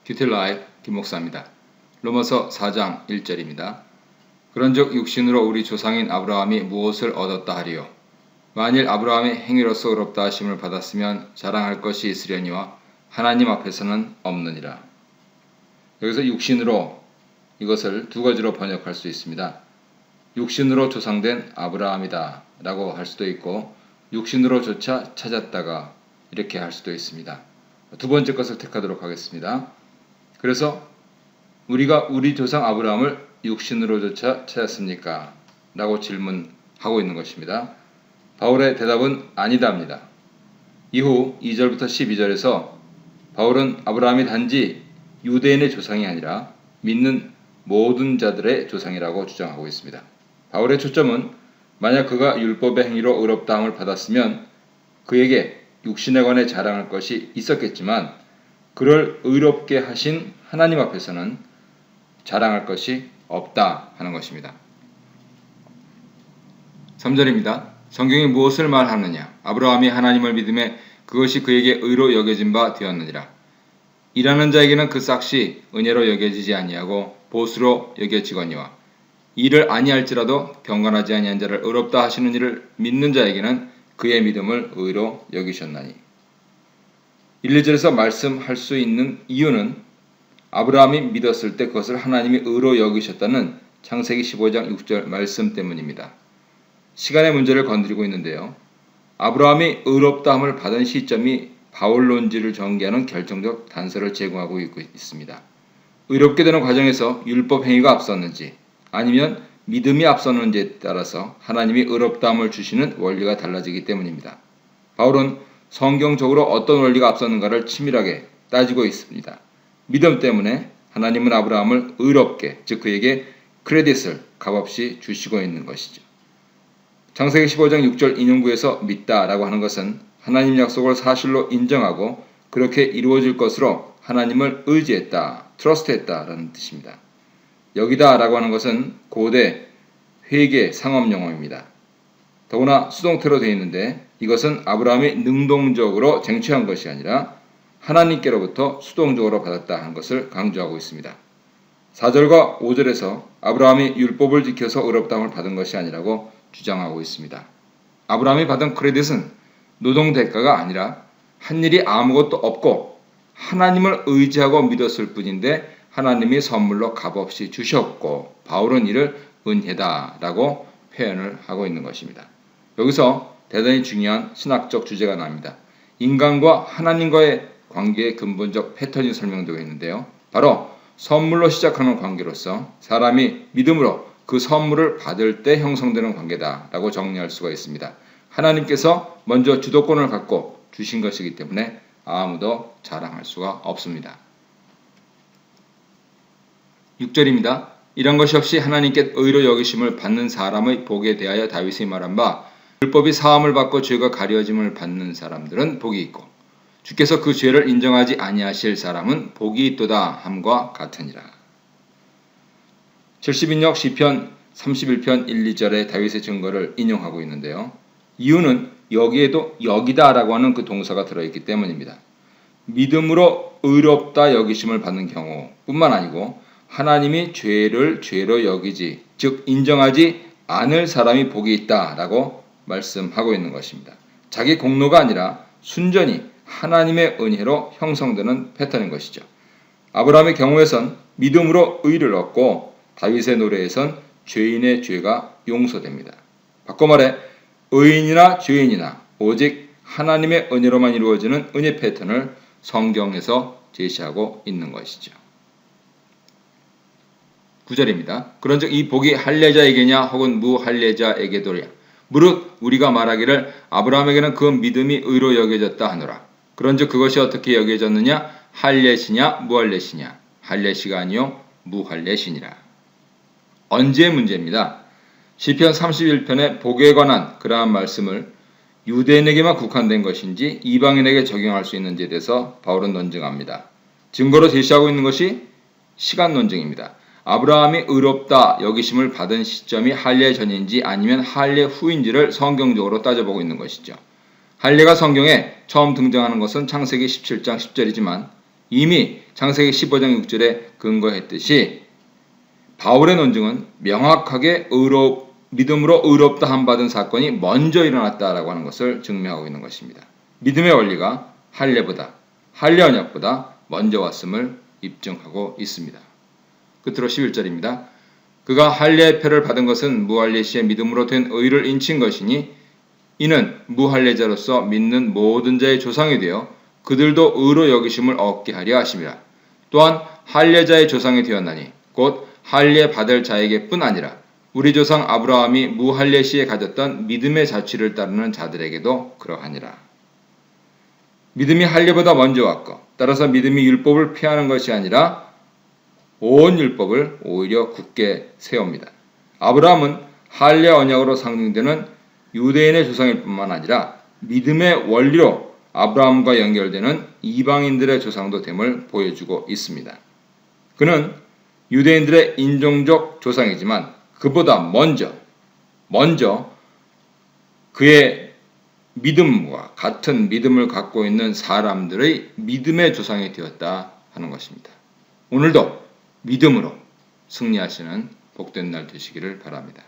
큐티 라이브 김목사입니다. 로마서 4장 1절입니다. 그런즉 육신으로 우리 조상인 아브라함이 무엇을 얻었다 하리요? 만일 아브라함이 행위로서 의롭다 하심을 받았으면 자랑할 것이 있으려니와 하나님 앞에서는 없느니라. 여기서 육신으로 이것을 두 가지로 번역할 수 있습니다. 육신으로 조상된 아브라함이다 라고 할 수도 있고 육신으로조차 찾았다가 이렇게 할 수도 있습니다. 두 번째 것을 택하도록 하겠습니다. 그래서 우리가 우리 조상 아브라함을 육신으로조차 찾았습니까? 라고 질문하고 있는 것입니다. 바울의 대답은 아니다입니다. 이후 2절부터 12절에서 바울은 아브라함이 단지 유대인의 조상이 아니라 믿는 모든 자들의 조상이라고 주장하고 있습니다. 바울의 초점은 만약 그가 율법의 행위로 의롭다함을 받았으면 그에게 육신에 관해 자랑할 것이 있었겠지만 그를 의롭게 하신 하나님 앞에서는 자랑할 것이 없다 하는 것입니다. 3절입니다. 성경이 무엇을 말하느냐? 아브라함이 하나님을 믿음에 그것이 그에게 의로 여겨진 바 되었느니라. 일하는 자에게는 그 삭시 은혜로 여겨지지 아니하고 보수로 여겨지거니와 일을 아니할지라도 경건하지 아니한 자를 의롭다 하시는 이를 믿는 자에게는 그의 믿음을 의로 여기셨나니. 1, 2절에서 말씀할 수 있는 이유는 아브라함이 믿었을 때 그것을 하나님이 의로 여기셨다는 창세기 15장 6절 말씀 때문입니다. 시간의 문제를 건드리고 있는데요. 아브라함이 의롭다함을 받은 시점이 바울 논지를 전개하는 결정적 단서를 제공하고 있습니다. 의롭게 되는 과정에서 율법 행위가 앞섰는지 아니면 믿음이 앞섰는지에 따라서 하나님이 의롭다함을 주시는 원리가 달라지기 때문입니다. 바울은 성경적으로 어떤 원리가 앞섰는가를 치밀하게 따지고 있습니다. 믿음 때문에 하나님은 아브라함을 의롭게, 즉 그에게 크레딧을 값없이 주시고 있는 것이죠. 창세기 15장 6절 인용구에서 믿다라고 하는 것은 하나님 약속을 사실로 인정하고 그렇게 이루어질 것으로 하나님을 의지했다, 트러스트했다라는 뜻입니다. 여기다라고 하는 것은 고대 회계 상업 용어입니다. 더구나 수동태로 되어 있는데 이것은 아브라함이 능동적으로 쟁취한 것이 아니라 하나님께로부터 수동적으로 받았다 하는 것을 강조하고 있습니다. 4절과 5절에서 아브라함이 율법을 지켜서 의롭다함을 받은 것이 아니라고 주장하고 있습니다. 아브라함이 받은 크레딧은 노동 대가가 아니라 한 일이 아무것도 없고 하나님을 의지하고 믿었을 뿐인데 하나님이 선물로 값없이 주셨고 바울은 이를 은혜다라고 표현을 하고 있는 것입니다. 여기서 대단히 중요한 신학적 주제가 나옵니다. 인간과 하나님과의 관계의 근본적 패턴이 설명되고 있는데요. 바로 선물로 시작하는 관계로서 사람이 믿음으로 그 선물을 받을 때 형성되는 관계다라고 정리할 수가 있습니다. 하나님께서 먼저 주도권을 갖고 주신 것이기 때문에 아무도 자랑할 수가 없습니다. 6절입니다. 이런 것이 없이 하나님께 의로 여기심을 받는 사람의 복에 대하여 다윗이 말한 바 율법이 사함을 받고 죄가 가려짐을 받는 사람들은 복이 있고 주께서 그 죄를 인정하지 아니하실 사람은 복이 있도다 함과 같으니라. 70인역 시편 31편 1, 2절의 다윗의 증거를 인용하고 있는데요. 이유는 여기에도 여기다라고 하는 그 동사가 들어있기 때문입니다. 믿음으로 의롭다 여기심을 받는 경우뿐만 아니고 하나님이 죄를 죄로 여기지 즉 인정하지 않을 사람이 복이 있다라고 말씀하고 있는 것입니다. 자기 공로가 아니라 순전히 하나님의 은혜로 형성되는 패턴인 것이죠. 아브라함의 경우에선 믿음으로 의를 얻고 다윗의 노래에선 죄인의 죄가 용서됩니다. 바꿔 말해 의인이나 죄인이나 오직 하나님의 은혜로만 이루어지는 은혜 패턴을 성경에서 제시하고 있는 것이죠. 9절입니다. 그런즉 이 복이 할례자에게냐 혹은 무할례자에게도랴 무릇 우리가 말하기를 아브라함에게는 그 믿음이 의로 여겨졌다 하노라. 그런즉 그것이 어떻게 여겨졌느냐? 할례시냐 무할례시냐? 할례시가 아니요 무할례시니라. 언제의 문제입니다. 시편 31편의 복에 관한 그러한 말씀을 유대인에게만 국한된 것인지 이방인에게 적용할 수 있는지에 대해서 바울은 논증합니다. 증거로 제시하고 있는 것이 시간 논증입니다. 아브라함이 의롭다 여기심을 받은 시점이 할례 전인지 아니면 할례 후인지를 성경적으로 따져보고 있는 것이죠. 할례가 성경에 처음 등장하는 것은 창세기 17장 10절이지만 이미 창세기 15장 6절에 근거했듯이 바울의 논증은 명확하게 믿음으로 의롭다 함 받은 사건이 먼저 일어났다라고 하는 것을 증명하고 있는 것입니다. 믿음의 원리가 할례 언약보다 먼저 왔음을 입증하고 있습니다. 끝으로 11절입니다. 그가 할례의 표를 받은 것은 무할례 시의 믿음으로 된 의를 인친 것이니 이는 무할례자로서 믿는 모든 자의 조상이 되어 그들도 의로 여기심을 얻게 하려 하심이라. 또한 할례자의 조상이 되었나니 곧 할례 받을 자에게뿐 아니라 우리 조상 아브라함이 무할례 시에 가졌던 믿음의 자취를 따르는 자들에게도 그러하니라. 믿음이 할례보다 먼저 왔고 따라서 믿음이 율법을 폐하는 것이 아니라 온 율법을 오히려 굳게 세웁니다. 아브라함은 할례 언약으로 상징되는 유대인의 조상일 뿐만 아니라 믿음의 원리로 아브라함과 연결되는 이방인들의 조상도 됨을 보여주고 있습니다. 그는 유대인들의 인종적 조상이지만 그보다 먼저 그의 믿음과 같은 믿음을 갖고 있는 사람들의 믿음의 조상이 되었다 하는 것입니다. 오늘도 믿음으로 승리하시는 복된 날 되시기를 바랍니다.